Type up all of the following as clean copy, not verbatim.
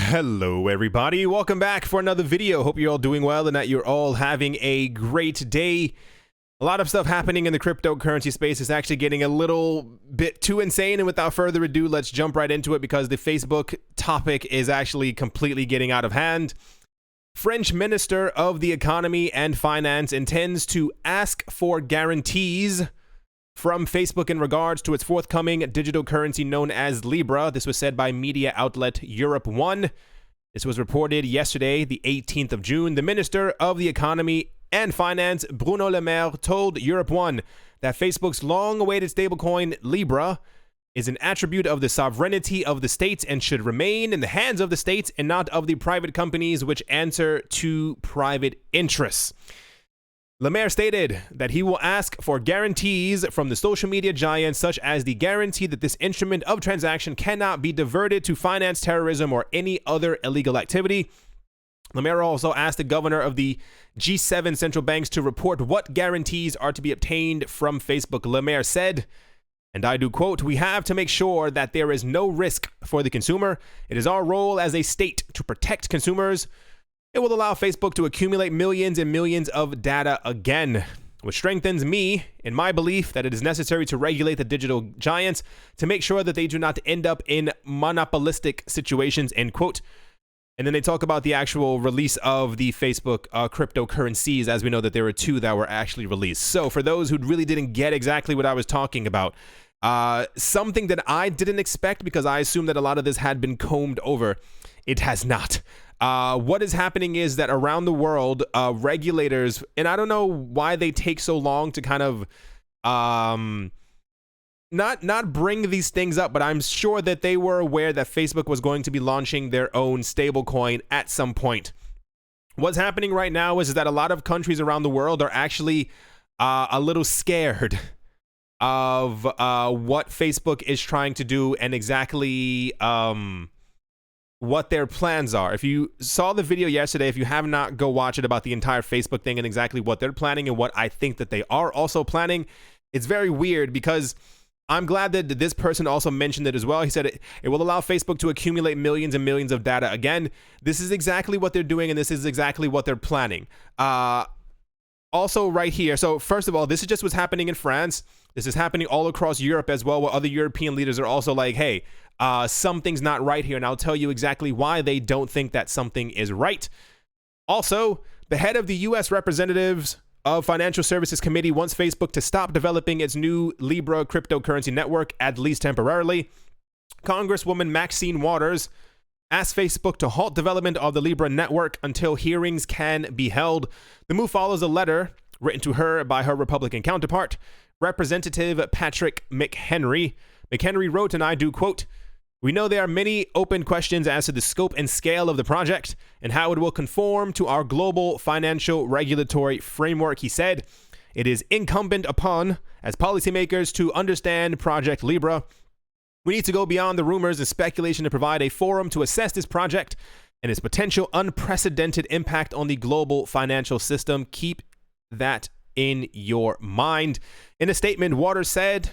Hello everybody, welcome back for another video. Hope you're all doing well and that you're all having a great day. A lot of stuff happening in the cryptocurrency space is actually getting a little bit too insane, and without further ado, let's jump right into it because the Facebook topic is actually completely getting out of hand. French Minister of the Economy and Finance intends to ask for guarantees from Facebook in regards to its forthcoming digital currency known as Libra. This was said by media outlet Europe 1. This was reported yesterday, the 18th of June. The Minister of the Economy and Finance, Bruno Le Maire, told Europe 1 that Facebook's long-awaited stablecoin Libra is an attribute of the sovereignty of the states and should remain in the hands of the states and not of the private companies which answer to private interests. Le Maire stated that he will ask for guarantees from the social media giants, such as the guarantee that this instrument of transaction cannot be diverted to finance terrorism or any other illegal activity. Le Maire also asked the governor of the G7 central banks to report what guarantees are to be obtained from Facebook. Le Maire said, and I do quote, "We have to make sure that there is no risk for the consumer. It is our role as a state to protect consumers. It will allow Facebook to accumulate millions and millions of data again, which strengthens me in my belief that it is necessary to regulate the digital giants to make sure that they do not end up in monopolistic situations," end quote. And then they talk about the actual release of the Facebook cryptocurrencies, as we know that there were two that were actually released. So for those who really didn't get exactly what I was talking about, something that I didn't expect because I assumed that a lot of this had been combed over, it has not. What is happening is that around the world, regulators, and I don't know why they take so long to kind of not bring these things up, but I'm sure that they were aware that Facebook was going to be launching their own stablecoin at some point. What's happening right now is that a lot of countries around the world are actually a little scared of what Facebook is trying to do and exactly what their plans are. If you saw the video yesterday, if you have not, go watch it about the entire Facebook thing and exactly what they're planning and what I think that they are also planning. It's very weird because I'm glad that this person also mentioned it as well. He said it will allow Facebook to accumulate millions and millions of data. Again, this is exactly what they're doing and this is exactly what they're planning. Also right here, so first of all, this is just what's happening in France. This is happening all across Europe as well, where other European leaders are also like, hey, something's not right here, and I'll tell you exactly why they don't think that something is right. Also, the head of the U.S. Representatives of Financial Services Committee wants Facebook to stop developing its new Libra cryptocurrency network, at least temporarily. Congresswoman Maxine Waters asked Facebook to halt development of the Libra network until hearings can be held. The move follows a letter written to her by her Republican counterpart, Representative Patrick McHenry. McHenry wrote, and I do quote, "We know there are many open questions as to the scope and scale of the project and how it will conform to our global financial regulatory framework," he said. "It is incumbent upon, as policymakers, to understand Project Libra. We need to go beyond the rumors and speculation to provide a forum to assess this project and its potential unprecedented impact on the global financial system. Keep that in your mind." In a statement, Waters said,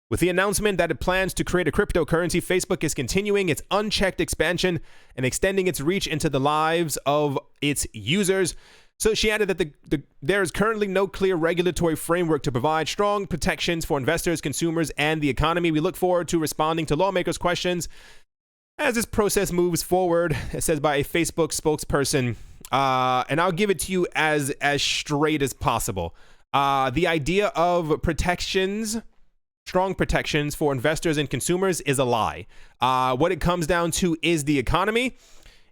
"With the announcement that it plans to create a cryptocurrency, Facebook is continuing its unchecked expansion and extending its reach into the lives of its users." So she added that there is currently no clear regulatory framework to provide strong protections for investors, consumers, and the economy. We look forward to responding to lawmakers' questions as this process moves forward, it says by a Facebook spokesperson. And I'll give it to you as straight as possible. The idea of protections, strong protections for investors and consumers is a lie. What it comes down to is the economy.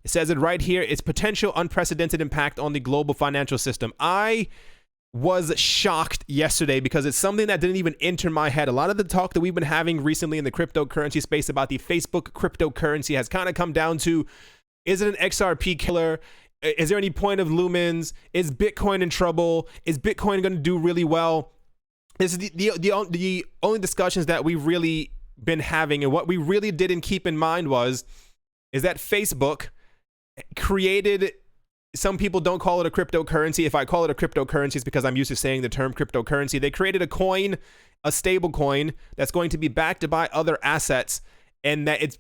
It says it right here. Its potential unprecedented impact on the global financial system. I was shocked yesterday because it's something that didn't even enter my head. A lot of the talk that we've been having recently in the cryptocurrency space about the Facebook cryptocurrency has kind of come down to, is it an XRP killer? Is there any point of lumens? Is Bitcoin in trouble? Is Bitcoin going to do really well? This is the only discussions that we've really been having, and what we really didn't keep in mind is that Facebook created, some people don't call it a cryptocurrency. If I call it a cryptocurrency, it's because I'm used to saying the term cryptocurrency. They created a coin, a stable coin that's going to be backed by other assets, and that it's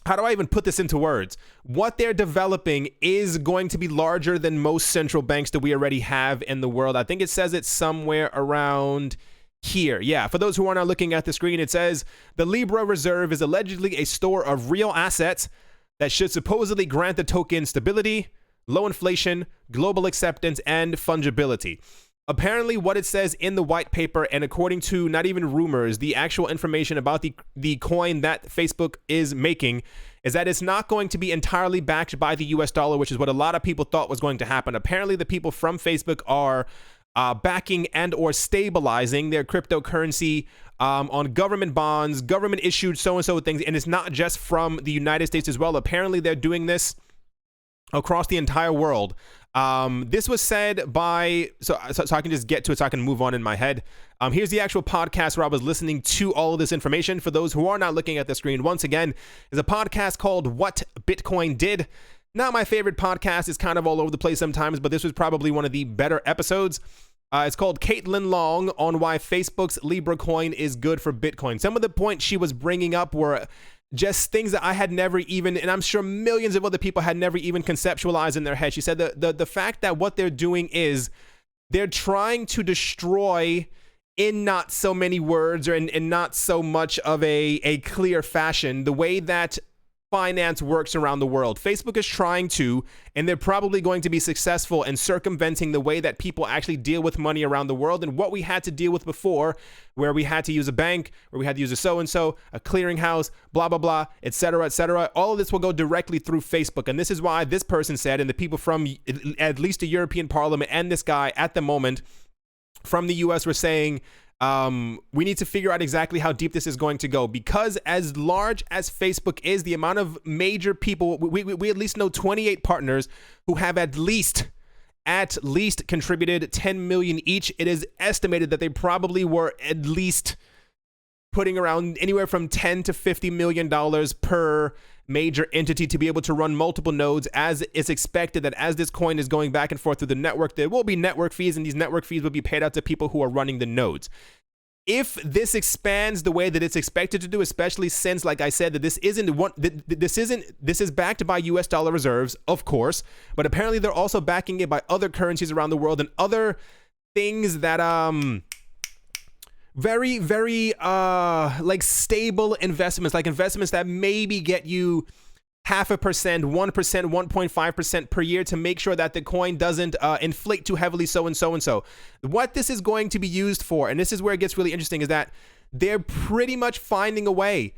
how do I even put this into words? What they're developing is going to be larger than most central banks that we already have in the world. I think it says it somewhere around here. Yeah, for those who are not looking at the screen, it says the Libra reserve is allegedly a store of real assets that should supposedly grant the token stability, low inflation, global acceptance, and fungibility. Apparently, what it says in the white paper, and according to not even rumors, the actual information about the coin that Facebook is making, is that it's not going to be entirely backed by the US dollar, which is what a lot of people thought was going to happen. Apparently, the people from Facebook are backing and or stabilizing their cryptocurrency on government bonds, government issued so-and-so things, and it's not just from the United States as well. Apparently, they're doing this across the entire world. This was said by, so I can just get to it so I can move on in my head. Here's the actual podcast where I was listening to all of this information. For those who are not looking at the screen, once again, is a podcast called What Bitcoin Did. Not my favorite podcast. It's kind of all over the place sometimes, but this was probably one of the better episodes. It's called Caitlin Long on why Facebook's Libra coin is good for Bitcoin. Some of the points she was bringing up were just things that I had never even, and I'm sure millions of other people had never even conceptualized in their head. She said the fact that what they're doing is they're trying to destroy, in not so many words or in not so much of a clear fashion, the way that finance works around the world. Facebook is trying to, and they're probably going to be successful in circumventing the way that people actually deal with money around the world and what we had to deal with before, where we had to use a bank, where we had to use a so-and-so, a clearinghouse, blah, blah, blah, etc., etc. All of this will go directly through Facebook. And this is why this person said, and the people from at least the European Parliament and this guy at the moment from the US were saying, we need to figure out exactly how deep this is going to go, because as large as Facebook is, the amount of major people, we at least know 28 partners who have at least contributed 10 million each. It is estimated that they probably were at least putting around anywhere from 10 to 50 million dollars per major entity to be able to run multiple nodes, as it's expected that as this coin is going back and forth through the network, there will be network fees, and these network fees will be paid out to people who are running the nodes. If this expands the way that it's expected to do, especially since, like I said, that this is backed by US dollar reserves, of course, but apparently they're also backing it by other currencies around the world and other things that very, very like stable investments, like investments that maybe get you 0.5%, 1%, 1.5% per year to make sure that the coin doesn't inflate too heavily, so and so and so. What this is going to be used for, and this is where it gets really interesting, is that they're pretty much finding a way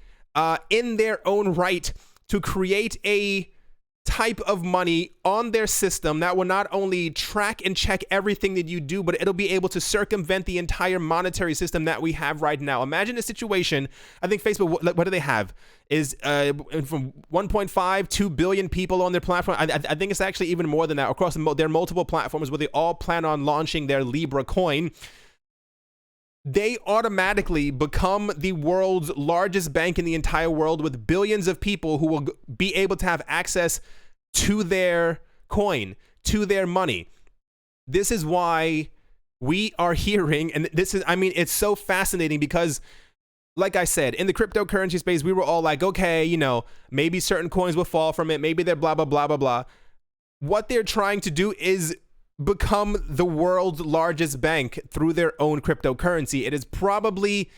in their own right to create a type of money on their system that will not only track and check everything that you do, but it'll be able to circumvent the entire monetary system that we have right now. Imagine a situation, I think Facebook, what do they have? Is from 1.5, 2 billion people on their platform. I think it's actually even more than that across their multiple platforms where they all plan on launching their Libra coin. They automatically become the world's largest bank in the entire world, with billions of people who will be able to have access to their coin, to their money. This is why we are hearing, and this is, I mean, it's so fascinating because, like I said, in the cryptocurrency space, we were all like, okay, you know, maybe certain coins will fall from it, maybe they're blah, blah, blah, blah, blah. What they're trying to do is become the world's largest bank through their own cryptocurrency. It is probably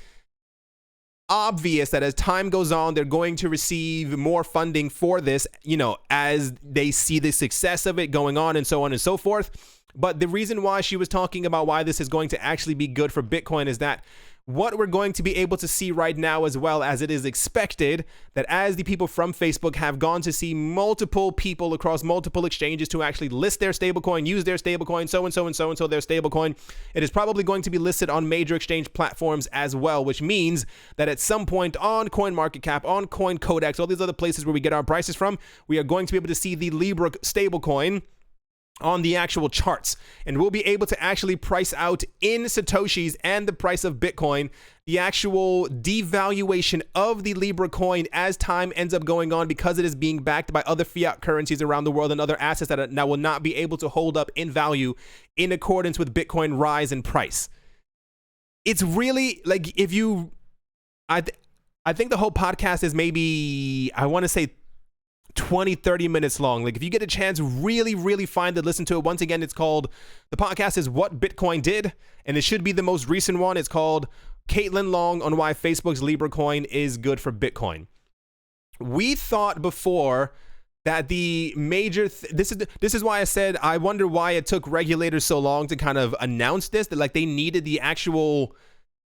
obvious that as time goes on, they're going to receive more funding for this, you know, as they see the success of it going on and so on and so forth. But the reason why she was talking about why this is going to actually be good for Bitcoin is that what we're going to be able to see right now, as well as it is expected, that as the people from Facebook have gone to see multiple people across multiple exchanges to actually list their stablecoin, use their stablecoin, so and so and so and so their stablecoin, it is probably going to be listed on major exchange platforms as well, which means that at some point on CoinMarketCap, on CoinCodex, all these other places where we get our prices from, we are going to be able to see the Libra stablecoin on the actual charts, and we'll be able to actually price out in Satoshis and the price of Bitcoin the actual devaluation of the Libra coin as time ends up going on, because it is being backed by other fiat currencies around the world and other assets that now will not be able to hold up in value in accordance with Bitcoin rise in price. It's really like, if you, I think the whole podcast is maybe, I want to say 20-30 minutes long. Like, if you get a chance, really find it, listen to it. Once again, it's called, the podcast is What Bitcoin Did, and it should be the most recent one. It's called Caitlin Long on Why Facebook's Libra coin is Good for Bitcoin. We thought before that the major this is why I said I wonder why it took regulators so long to kind of announce this, that like they needed the actual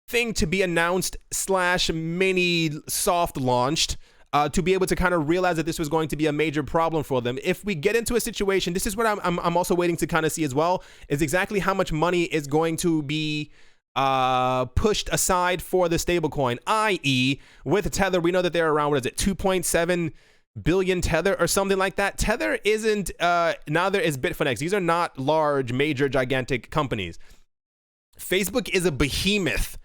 thing to be announced / mini soft launched to be able to kind of realize that this was going to be a major problem for them. If we get into a situation, this is what I'm also waiting to kind of see as well, is exactly how much money is going to be pushed aside for the stablecoin, i.e. with Tether. We know that they're around, what is it, 2.7 billion Tether or something like that. Tether isn't, neither is Bitfinex. These are not large, major, gigantic companies. Facebook is a behemoth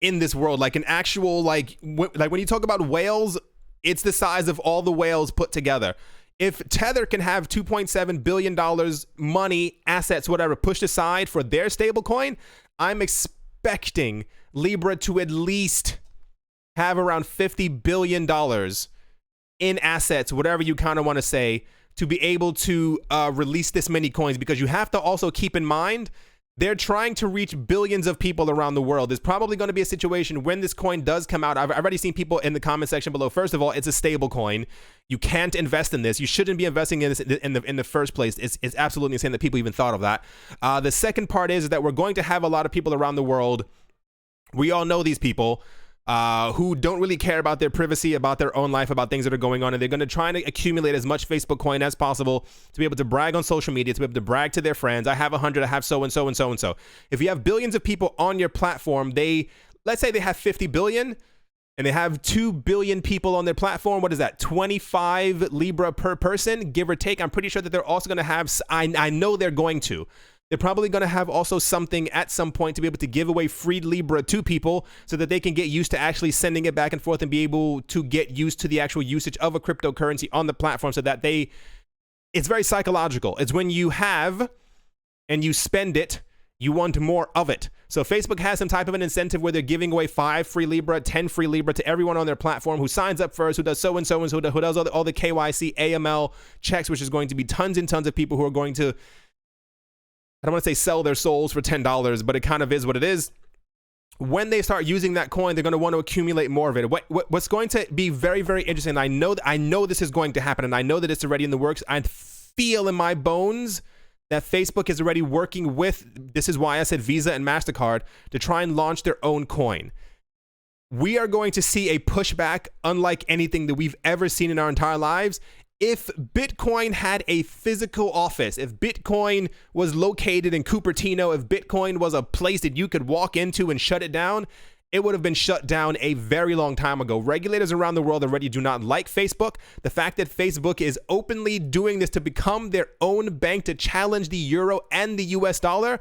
in this world, like an actual, like when you talk about whales, it's the size of all the whales put together. If Tether can have $2.7 billion money, assets, whatever, pushed aside for their stablecoin, I'm expecting Libra to at least have around $50 billion in assets, whatever you kind of want to say, to be able to release this many coins, because you have to also keep in mind they're trying to reach billions of people around the world. There's probably going to be a situation when this coin does come out. I've already seen people in the comment section below. First of all, it's a stable coin. You can't invest in this. You shouldn't be investing in this in the first place. It's absolutely insane that people even thought of that. The second part is that we're going to have a lot of people around the world. We all know these people who don't really care about their privacy, about their own life, about things that are going on, and they're going to try and accumulate as much Facebook coin as possible to be able to brag on social media, to be able to brag to their friends. I have 100, I have so and so and so and so. If you have billions of people on your platform, let's say they have 50 billion and they have 2 billion people on their platform. What is that? 25 Libra per person, give or take. I'm pretty sure that they're also going to have, I know they're going to. They're probably going to have also something at some point to be able to give away free Libra to people so that they can get used to actually sending it back and forth and be able to get used to the actual usage of a cryptocurrency on the platform, so that it's very psychological. It's when you have and you spend it, you want more of it. So Facebook has some type of an incentive where they're giving away 5 free Libra, 10 free Libra to everyone on their platform who signs up first, who does so and so and so, who does all the KYC, AML checks, which is going to be tons and tons of people who are going to, I don't want to say sell their souls for $10, but it kind of is what it is. When they start using that coin, they're going to want to accumulate more of it. What's going to be very, very interesting, and I know this is going to happen, and I know that it's already in the works. I feel in my bones that Facebook is already working with, this is why I said Visa and MasterCard, to try and launch their own coin. We are going to see a pushback unlike anything that we've ever seen in our entire lives. If Bitcoin had a physical office, if Bitcoin was located in Cupertino, if Bitcoin was a place that you could walk into and shut it down, it would have been shut down a very long time ago. Regulators around the world already do not like Facebook. The fact that Facebook is openly doing this to become their own bank to challenge the euro and the US dollar,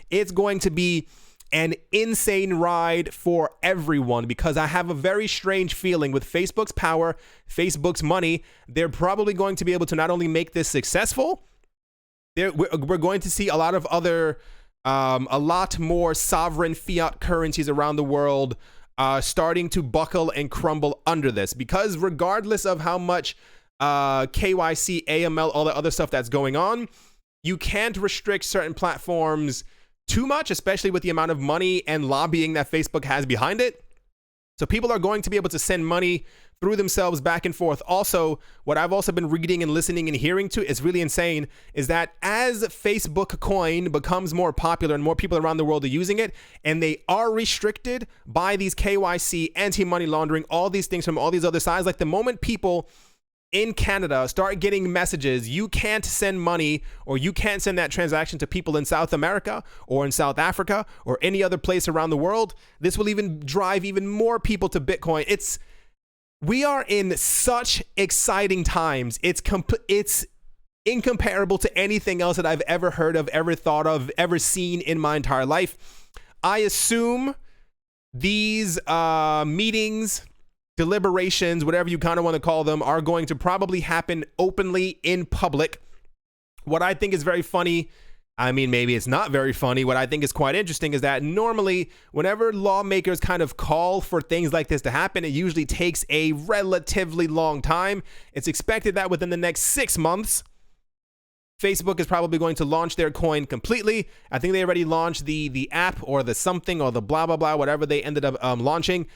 it's going to be an insane ride for everyone, because I have a very strange feeling with Facebook's power, Facebook's money, they're probably going to be able to not only make this successful, we're going to see a lot of other, a lot more sovereign fiat currencies around the world starting to buckle and crumble under this, because regardless of how much KYC, AML, all the other stuff that's going on, you can't restrict certain platforms too much, especially with the amount of money and lobbying that Facebook has behind it. So people are going to be able to send money through themselves back and forth. Also, what I've also been reading and listening and hearing to is really insane, is that as Facebook coin becomes more popular and more people around the world are using it, and they are restricted by these KYC, anti-money laundering, all these things from all these other sides, like the moment people in Canada start getting messages, you can't send money or you can't send that transaction to people in South America or in South Africa or any other place around the world, this will even drive even more people to Bitcoin. We are in such exciting times. It's incomparable to anything else that I've ever heard of, ever thought of, ever seen in my entire life. I assume these meetings, deliberations, whatever you kind of want to call them, are going to probably happen openly in public. What I think is very funny I mean, maybe it's not very funny. What I think is quite interesting is that normally, whenever lawmakers kind of call for things like this to happen, it usually takes a relatively long time. It's expected that within the next 6 months, Facebook is probably going to launch their coin completely. I think they already launched the app or the something or the blah, blah, blah, whatever they ended up launching.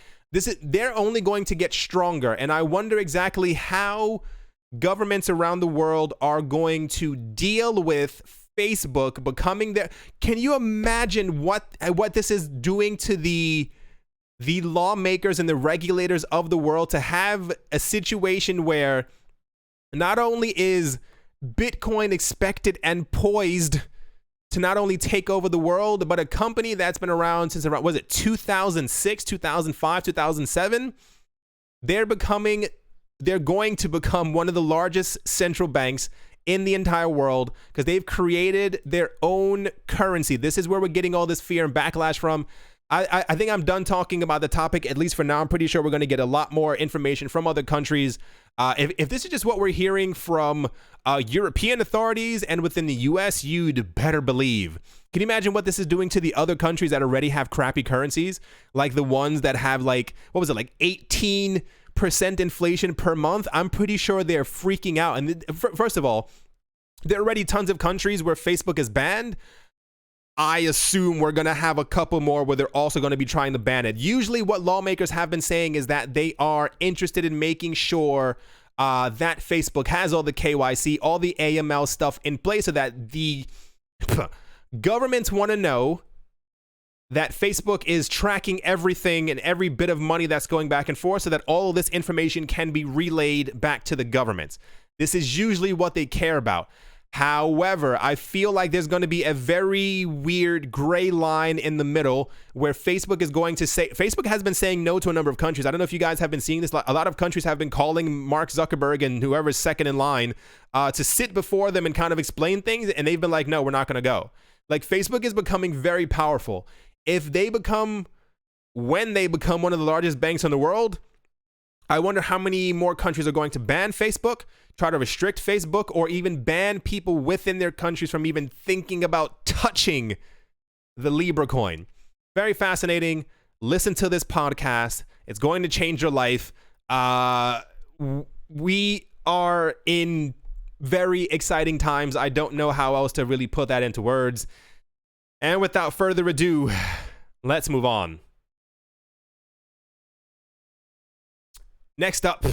They're only going to get stronger. And I wonder exactly how governments around the world are going to deal with Facebook becoming there. Can you imagine what this is doing to the lawmakers and the regulators of the world to have a situation where not only is Bitcoin expected and poised to not only take over the world, but a company that's been around since around, was it 2006, 2005, 2007? They're going to become one of the largest central banks in the entire world because they've created their own currency. This is where we're getting all this fear and backlash from. I think I'm done talking about the topic, at least for now. I'm pretty sure we're going to get a lot more information from other countries. If this is just what we're hearing from European authorities and within the US, you'd better believe. Can you imagine what this is doing to the other countries that already have crappy currencies? Like the ones that have like 18% inflation per month? I'm pretty sure they're freaking out. And first of all, there are already tons of countries where Facebook is banned. I assume we're going to have a couple more where they're also going to be trying to ban it. Usually what lawmakers have been saying is that they are interested in making sure that Facebook has all the KYC, all the AML stuff in place so that the governments want to know that Facebook is tracking everything and every bit of money that's going back and forth so that all of this information can be relayed back to the governments. This is usually what they care about. However, I feel like there's going to be a very weird gray line in the middle where Facebook is going to say, Facebook has been saying no to a number of countries. I don't know if you guys have been seeing this. A lot of countries have been calling Mark Zuckerberg and whoever's second in line to sit before them and kind of explain things. And they've been like, no, we're not going to go. Like Facebook is becoming very powerful. When they become one of the largest banks in the world, I wonder how many more countries are going to ban Facebook, try to restrict Facebook, or even ban people within their countries from even thinking about touching the Libra coin. Very fascinating. Listen to this podcast. It's going to change your life. We are in very exciting times. I don't know how else to really put that into words. And without further ado, let's move on. Next up,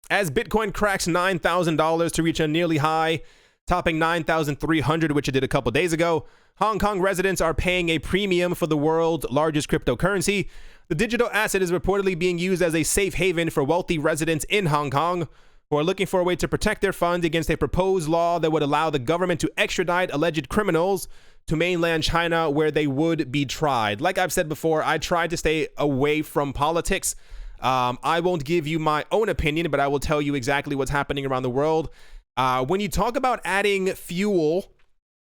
as Bitcoin cracks $9,000 to reach a nearly high, topping $9,300, which it did a couple days ago, Hong Kong residents are paying a premium for the world's largest cryptocurrency. The digital asset is reportedly being used as a safe haven for wealthy residents in Hong Kong who are looking for a way to protect their funds against a proposed law that would allow the government to extradite alleged criminals to mainland China where they would be tried. Like I've said before, I tried to stay away from politics. I won't give you my own opinion, but I will tell you exactly what's happening around the world. When you talk about adding fuel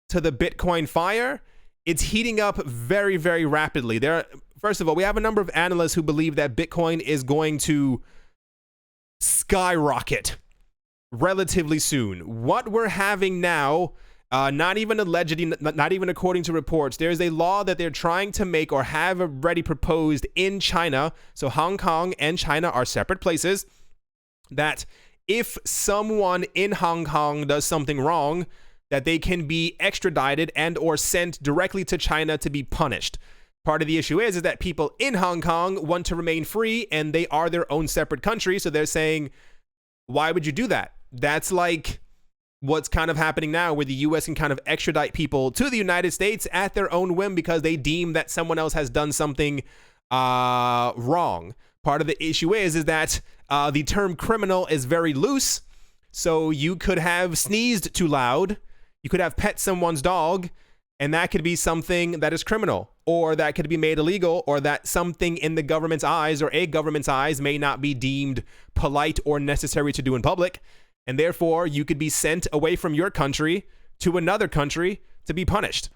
to the Bitcoin fire, it's heating up very, very rapidly. First of all, we have a number of analysts who believe that Bitcoin is going to skyrocket relatively soon. What we're having now, not even allegedly, not even according to reports, there's a law that they're trying to make or have already proposed in China. So Hong Kong and China are separate places, that if someone in Hong Kong does something wrong, that they can be extradited and or sent directly to China to be punished. Part of the issue is that people in Hong Kong want to remain free and they are their own separate country. So they're saying, why would you do that? That's like what's kind of happening now, where the US can kind of extradite people to the United States at their own whim because they deem that someone else has done something wrong. Part of the issue is that the term criminal is very loose. So you could have sneezed too loud, you could have pet someone's dog, and that could be something that is criminal, or that could be made illegal, or that something in the government's eyes or a government's eyes may not be deemed polite or necessary to do in public. And therefore, you could be sent away from your country to another country to be punished.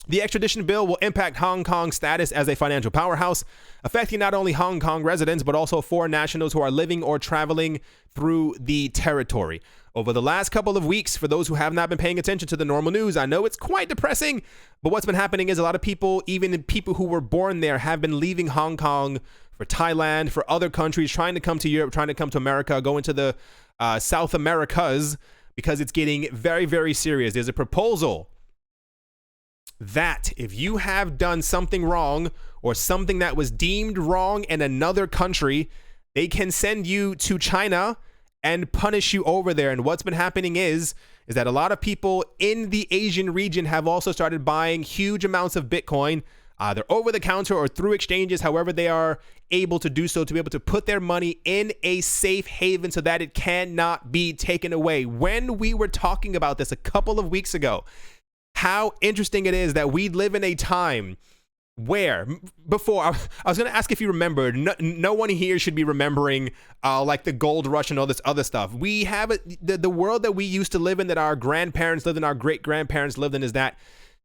The extradition bill will impact Hong Kong's status as a financial powerhouse, affecting not only Hong Kong residents, but also foreign nationals who are living or traveling through the territory. over the last couple of weeks, for those who have not been paying attention to the normal news, I know it's quite depressing, but what's been happening is a lot of people, even people who were born there, have been leaving Hong Kong for Thailand, for other countries, trying to come to Europe, trying to come to America, go into the South Americas, because it's getting very, very serious. There's a proposal that if you have done something wrong or something that was deemed wrong in another country, they can send you to China and punish you over there. And what's been happening is that a lot of people in the Asian region have also started buying huge amounts of Bitcoin, either over the counter or through exchanges, however they are able to do so, to be able to put their money in a safe haven so that it cannot be taken away. When we were talking about this a couple of weeks ago, how interesting it is that we live in a time where, before, I was going to ask if you remembered, no one here should be remembering like the gold rush and all this other stuff. We have the world that we used to live in, that our grandparents lived in, our great-grandparents lived in, is that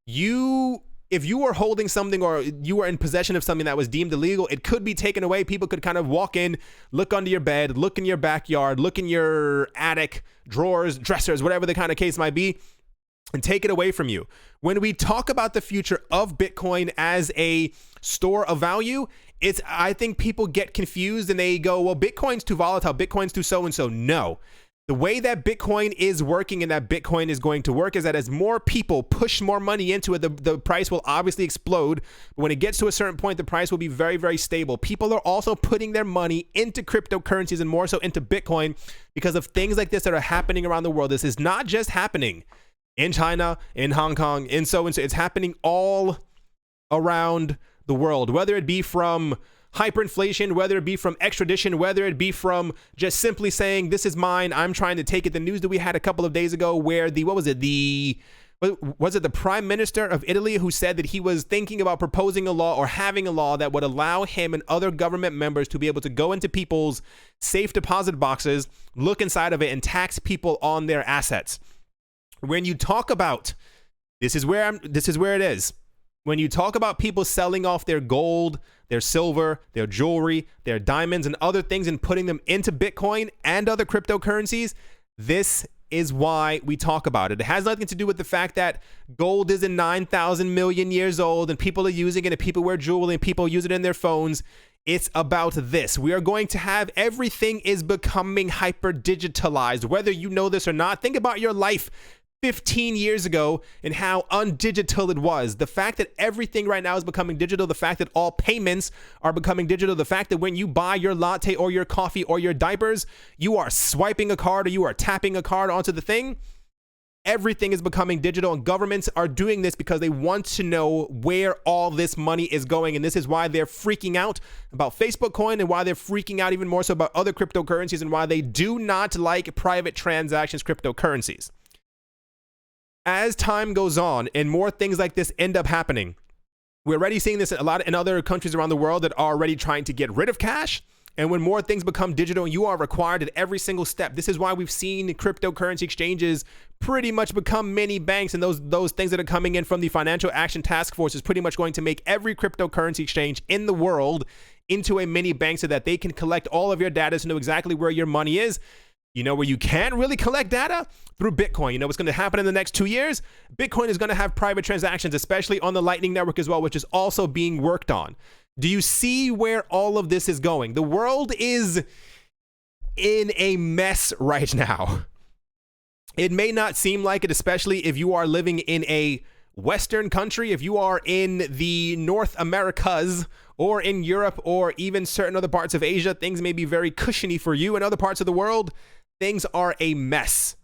if you were holding something or you were in possession of something that was deemed illegal, it could be taken away. People could kind of walk in, look under your bed, look in your backyard, look in your attic, drawers, dressers, whatever the kind of case might be, and take it away from you. When we talk about the future of Bitcoin as a store of value, I think people get confused and they go, well, Bitcoin's too volatile, Bitcoin's too so-and-so. No. The way that Bitcoin is working and that Bitcoin is going to work is that as more people push more money into it, the price will obviously explode. But when it gets to a certain point, the price will be very, very stable. People are also putting their money into cryptocurrencies and more so into Bitcoin because of things like this that are happening around the world. This is not just happening in China, in Hong Kong, in so-and-so. It's happening all around the world, whether it be from hyperinflation, whether it be from extradition, whether it be from just simply saying, this is mine, I'm trying to take it. The news that we had a couple of days ago where was it the Prime Minister of Italy who said that he was thinking about proposing a law or having a law that would allow him and other government members to be able to go into people's safe deposit boxes, look inside of it, and tax people on their assets. When you talk about, this is where it is. When you talk about people selling off their gold, their silver, their jewelry, their diamonds, and other things and putting them into Bitcoin and other cryptocurrencies, this is why we talk about it. It has nothing to do with the fact that gold isn't 9,000 million years old and people are using it and people wear jewelry and people use it in their phones. It's about this. We are going to have, everything is becoming hyper digitalized, whether you know this or not. Think about your life 15 years ago and how undigital it was. The fact that everything right now is becoming digital, the fact that all payments are becoming digital, the fact that when you buy your latte or your coffee or your diapers, you are swiping a card or you are tapping a card onto the thing. Everything is becoming digital, and governments are doing this because they want to know where all this money is going. And this is why they're freaking out about Facebook coin and why they're freaking out even more so about other cryptocurrencies and why they do not like private transactions cryptocurrencies. As time goes on and more things like this end up happening, we're already seeing this a lot in other countries around the world that are already trying to get rid of cash. And when more things become digital and you are required at every single step, this is why we've seen cryptocurrency exchanges pretty much become mini banks. And those things that are coming in from the Financial Action Task Force is pretty much going to make every cryptocurrency exchange in the world into a mini bank so that they can collect all of your data to know exactly where your money is. You know where you can't really collect data? Through Bitcoin. You know what's going to happen in the next 2 years? Bitcoin is going to have private transactions, especially on the Lightning Network as well, which is also being worked on. Do you see where all of this is going? The world is in a mess right now. It may not seem like it, especially if you are living in a Western country, if you are in the North Americas or in Europe or even certain other parts of Asia, things may be very cushiony for you. In other parts of the world, things are a mess.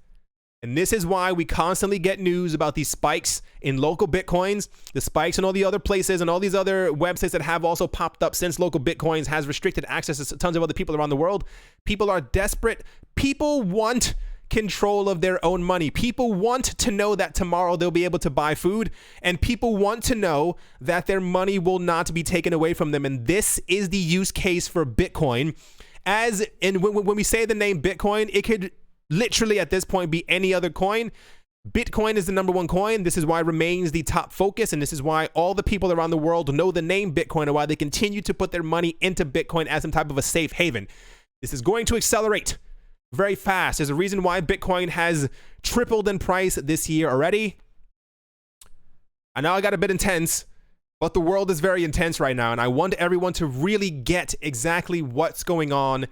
And this is why we constantly get news about these spikes in local Bitcoins, the spikes in all the other places and all these other websites that have also popped up since local Bitcoins has restricted access to tons of other people around the world. People are desperate. People want control of their own money. People want to know that tomorrow they'll be able to buy food, and people want to know that their money will not be taken away from them. And this is the use case for Bitcoin. When we say the name Bitcoin, it could literally at this point be any other coin. Bitcoin is the number one coin. This is why it remains the top focus, and this is why all the people around the world know the name Bitcoin and why they continue to put their money into Bitcoin as some type of a safe haven. This is going to accelerate. very fast. There's a reason why Bitcoin has tripled in price this year already. I know I got a bit intense, but the world is very intense right now, and I want everyone to really get exactly what's going on,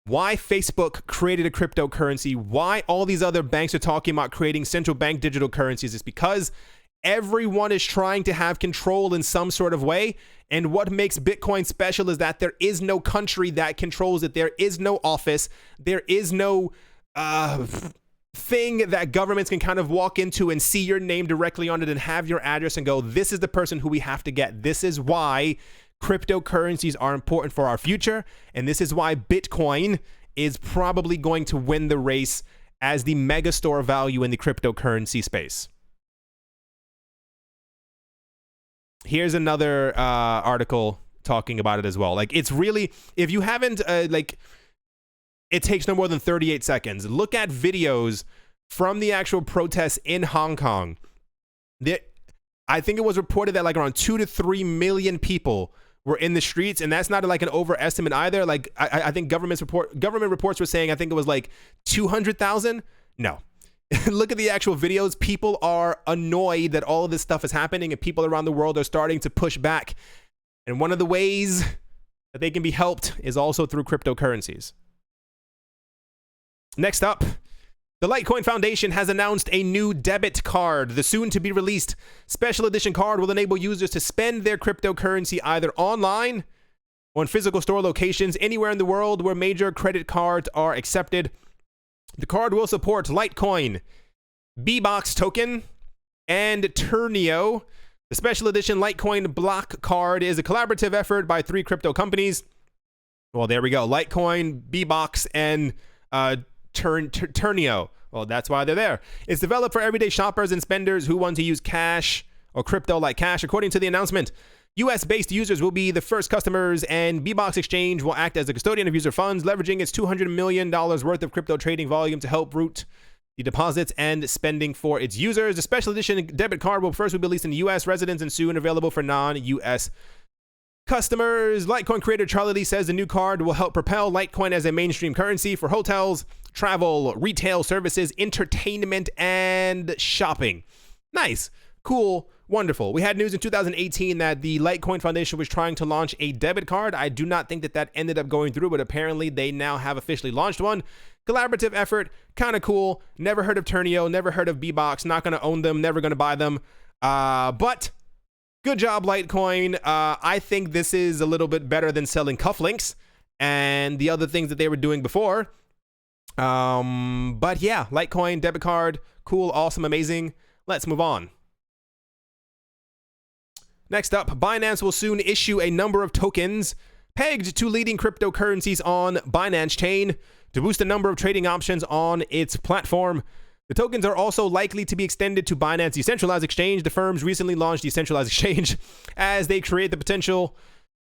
why Facebook created a cryptocurrency, why all these other banks are talking about creating central bank digital currencies. It's because everyone is trying to have control in some sort of way, and what makes Bitcoin special is that there is no country that controls it. There is no office. There is no thing that governments can kind of walk into and see your name directly on it and have your address and go, this is the person who we have to get. This is why cryptocurrencies are important for our future, and this is why Bitcoin is probably going to win the race as the mega store value in the cryptocurrency space. Here's another article talking about it as well. Like, it's really, if you haven't, it takes no more than 38 seconds. Look at videos from the actual protests in Hong Kong. I think it was reported that like around 2 to 3 million people were in the streets, and that's not like an overestimate either. Like, I think government reports were saying, I think it was like 200,000. No. Look at the actual videos. People are annoyed that all of this stuff is happening, and people around the world are starting to push back. And one of the ways that they can be helped is also through cryptocurrencies. Next up, the Litecoin Foundation has announced a new debit card. The soon-to-be-released special edition card will enable users to spend their cryptocurrency either online or in physical store locations anywhere in the world where major credit cards are accepted. The card will support Litecoin, B-Box token, and Turnio. The special edition Litecoin block card is a collaborative effort by 3 crypto companies. Well, there we go. Litecoin, B-Box, and Turnio. Well, that's why they're there. It's developed for everyday shoppers and spenders who want to use cash or crypto like cash. According to the announcement, US-based users will be the first customers, and B-Box Exchange will act as the custodian of user funds, leveraging its $200 million worth of crypto trading volume to help route the deposits and spending for its users. The special edition debit card will first be released in the US residents and soon available for non-US customers. Litecoin creator Charlie Lee says the new card will help propel Litecoin as a mainstream currency for hotels, travel, retail services, entertainment, and shopping. Nice. Cool. Wonderful. We had news in 2018 that the Litecoin Foundation was trying to launch a debit card. I do not think that ended up going through, but apparently they now have officially launched one. Collaborative effort. Kind of cool. Never heard of Turnio. Never heard of B-Box. Not going to own them. Never going to buy them. But good job, Litecoin. I think this is a little bit better than selling cufflinks and the other things that they were doing before. But yeah, Litecoin, debit card. Cool, awesome, amazing. Let's move on. Next up, Binance will soon issue a number of tokens pegged to leading cryptocurrencies on Binance chain to boost the number of trading options on its platform. The tokens are also likely to be extended to Binance Decentralized Exchange. The firm's recently launched Decentralized Exchange as they create the potential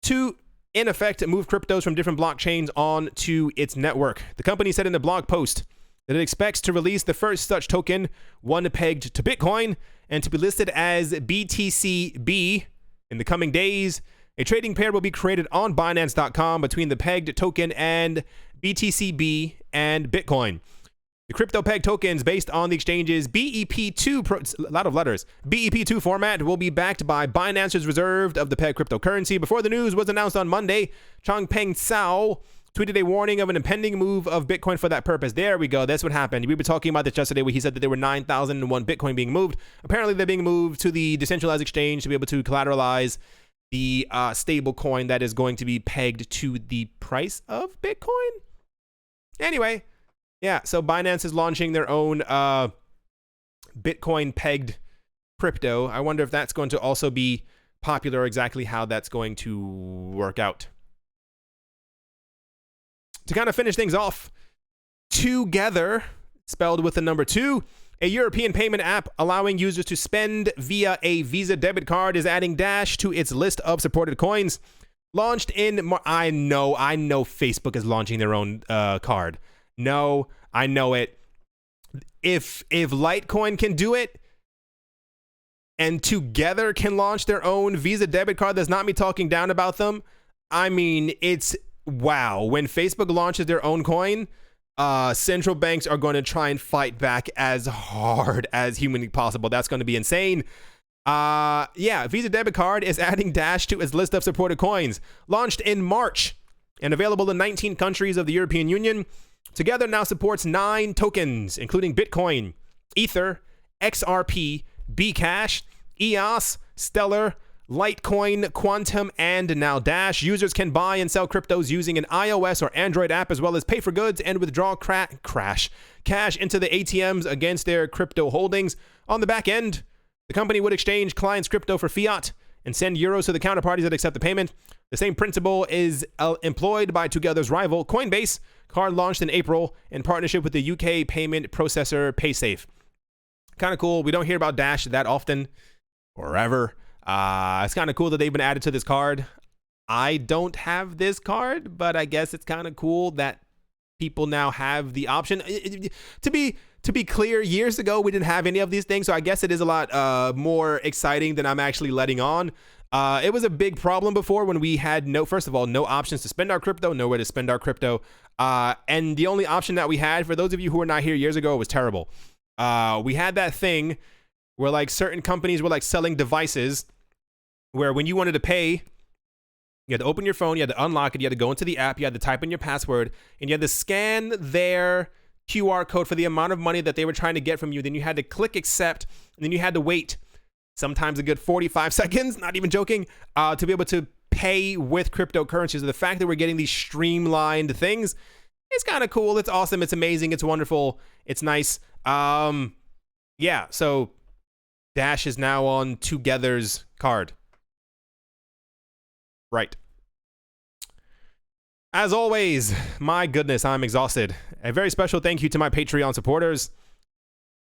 to, in effect, move cryptos from different blockchains onto its network. The company said in a blog post that it expects to release the first such token, one pegged to Bitcoin, and to be listed as BTCB in the coming days. A trading pair will be created on Binance.com between the pegged token and BTCB and Bitcoin. The crypto peg tokens based on the exchange's BEP2, a lot of letters, BEP2 format will be backed by Binance's reserve of the peg cryptocurrency. Before the news was announced on Monday, Changpeng Zhao tweeted a warning of an impending move of Bitcoin for that purpose. There we go. That's what happened. We were talking about this yesterday where he said that there were 9,001 Bitcoin being moved. Apparently, they're being moved to the decentralized exchange to be able to collateralize the stable coin that is going to be pegged to the price of Bitcoin. Anyway, yeah, so Binance is launching their own Bitcoin pegged crypto. I wonder if that's going to also be popular, exactly how that's going to work out. To kind of finish things off, Together, spelled with the number 2, a European payment app allowing users to spend via a Visa debit card, is adding Dash to its list of supported coins. Launched in I know Facebook is launching their own card. No, I know it. If Litecoin can do it, and Together can launch their own Visa debit card, that's not me talking down about them. I mean, it's wow. When Facebook launches their own coin, Central banks are going to try and fight back as hard as humanly possible. That's going to be insane. Yeah, Visa debit card is adding Dash to its list of supported coins. Launched in March and available in 19 countries of the European Union. Together now supports 9 tokens, including Bitcoin, Ether, XRP, Bcash, EOS, Stellar, Litecoin, Quantum, and now Dash. Users can buy and sell cryptos using an iOS or Android app, as well as pay for goods and withdraw cash into the ATMs against their crypto holdings. On the back end, the company would exchange clients' crypto for fiat and send euros to the counterparties that accept the payment. The same principle is employed by Together's rival, Coinbase. Card launched in April in partnership with the UK payment processor PaySafe. Kind of cool. We don't hear about Dash that often or ever. It's kind of cool that they've been added to this card. I don't have this card, but I guess it's kind of cool that people now have the option. To be clear, years ago, we didn't have any of these things, so I guess it is a lot more exciting than I'm actually letting on. It was a big problem before when we had first of all, no options to spend our crypto, nowhere to spend our crypto. And the only option that we had, for those of you who were not here years ago, it was terrible. We had that thing where like certain companies were like selling devices where when you wanted to pay, you had to open your phone, you had to unlock it, you had to go into the app, you had to type in your password, and you had to scan their QR code for the amount of money that they were trying to get from you. Then you had to click accept, and then you had to wait sometimes a good 45 seconds, not even joking, to be able to pay with cryptocurrencies. So the fact that we're getting these streamlined things, it's kind of cool. It's awesome. It's amazing. It's wonderful. It's nice. Yeah, so Dash is now on Together's card. Right. As always, my goodness, I'm exhausted. A very special thank you to my Patreon supporters.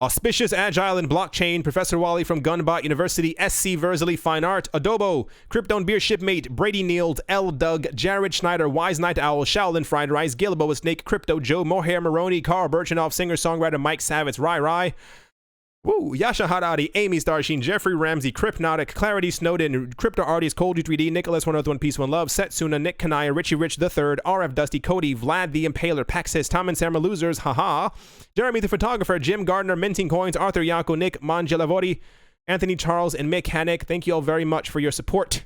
Auspicious Agile and Blockchain, Professor Wally from Gunbot University, SC Verzely Fine Art, Adobo, Krypton Beer Shipmate, Brady Nield, L. Doug, Jared Schneider, Wise Night Owl, Shaolin Fried Rice, Gilboa Snake, Crypto Joe, Mohair Maroney, Carl Birchenoff, singer-songwriter Mike Savitz, Rai, Woo, Yasha Harari, Amy Starsheen, Jeffrey Ramsey, Crypnotic, Clarity Snowden, Crypto Artist, Cold U3D, Nicholas, One Earth, One Peace, One Love, Setsuna, Nick Kanaya, Richie Rich III, RF Dusty, Cody, Vlad the Impaler, Paxis, Tom and Sarah Losers, Haha, Jeremy the Photographer, Jim Gardner, Minting Coins, Arthur Yako, Nick Mangelavori, Anthony Charles, and Mick Hannick. Thank you all very much for your support.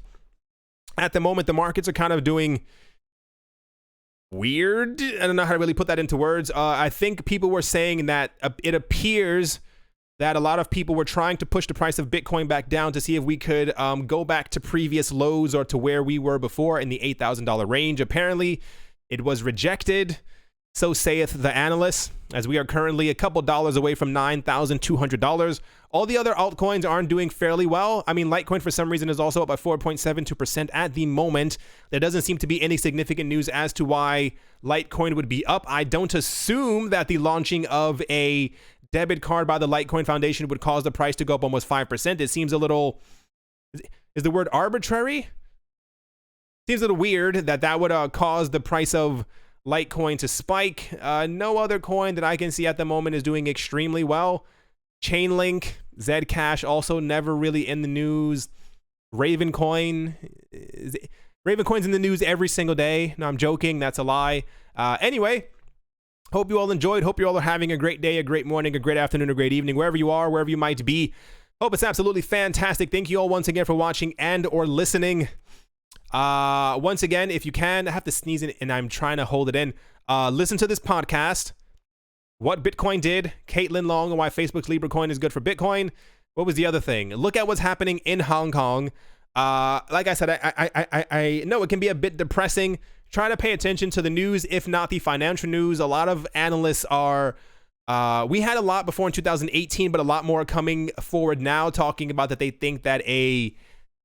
At the moment, the markets are kind of doing weird. I don't know how to really put that into words. I think people were saying that it appears that a lot of people were trying to push the price of Bitcoin back down to see if we could go back to previous lows or to where we were before in the $8,000 range. Apparently, it was rejected, so saith the analysts, as we are currently a couple dollars away from $9,200. All the other altcoins aren't doing fairly well. I mean, Litecoin, for some reason, is also up by 4.72% at the moment. There doesn't seem to be any significant news as to why Litecoin would be up. I don't assume that the launching of a debit card by the Litecoin Foundation would cause the price to go up almost 5%. It seems a little, is the word arbitrary? Seems a little weird that would cause the price of Litecoin to spike. No other coin that I can see at the moment is doing extremely well. Chainlink, Zcash also never really in the news. Ravencoin, Ravencoin's in the news every single day. No, I'm joking. That's a lie. Anyway, hope you all enjoyed. Hope you all are having a great day, a great morning, a great afternoon, a great evening, wherever you are, wherever you might be. Hope it's absolutely fantastic. Thank you all once again for watching and or listening. Once again, if you can, I have to sneeze in and I'm trying to hold it in. Listen to this podcast. What Bitcoin did, Caitlin Long, and why Facebook's Libra coin is good for Bitcoin. What was the other thing? Look at what's happening in Hong Kong. Like I said, I know it can be a bit depressing. Try to pay attention to the news, if not the financial news. A lot of analysts are, we had a lot before in 2018, but a lot more coming forward now talking about that they think that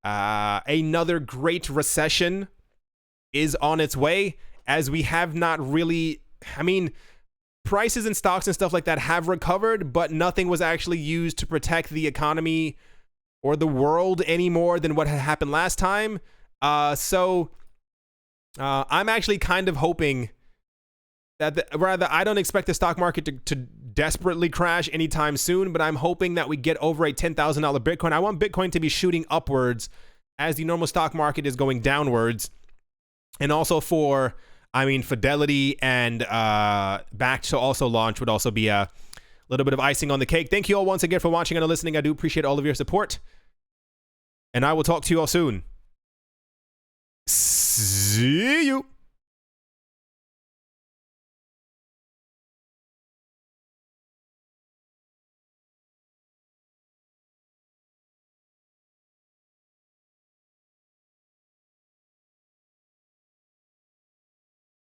another great recession is on its way, as we have not really, I mean, prices and stocks and stuff like that have recovered, but nothing was actually used to protect the economy or the world any more than what had happened last time. So I'm actually kind of hoping that rather, I don't expect the stock market to desperately crash anytime soon, but I'm hoping that we get over a $10,000 Bitcoin. I want Bitcoin to be shooting upwards as the normal stock market is going downwards. And also for I mean, Fidelity and Back to also launch would also be a little bit of icing on the cake. Thank you all once again for watching and listening. I do appreciate all of your support. And I will talk to you all soon. See you.